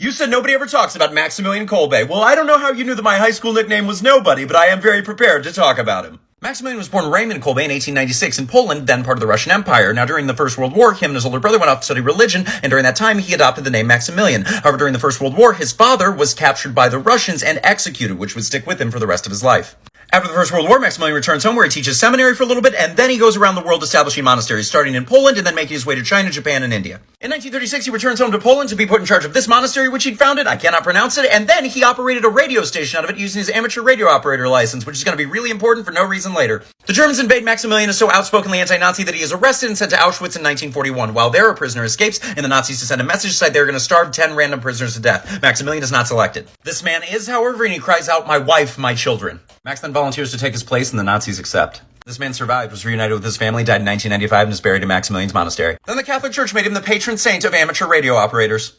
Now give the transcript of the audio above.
You said nobody ever talks about Maximilian Kolbe. Well, I don't know how you knew that my high school nickname was Nobody, but I am very prepared to talk about him. Maximilian was born Raymond Kolbe in 1896 in Poland, then part of the Russian Empire. Now, during the First World War, him and his older brother went off to study religion, and during that time, he adopted the name Maximilian. However, during the First World War, his father was captured by the Russians and executed, which would stick with him for the rest of his life. After the First World War, Maximilian returns home where he teaches seminary for a little bit, and then he goes around the world establishing monasteries, starting in Poland and then making his way to China, Japan, and India. In 1936, he returns home to Poland to be put in charge of this monastery, which he'd founded. I cannot pronounce it. And then he operated a radio station out of it using his amateur radio operator license, which is going to be really important for no reason later. The Germans invade Maximilian is so outspokenly anti-Nazi that he is arrested and sent to Auschwitz in 1941. While there, a prisoner escapes, and the Nazis send a message saying they're going to starve 10 random prisoners to death. Maximilian is not selected. This man is, however, and he cries out, "My wife, my children." Max then volunteers to take his place, and the Nazis accept. This man survived, was reunited with his family, died in 1995, and is buried in Maximilian's monastery. Then the Catholic Church made him the patron saint of amateur radio operators.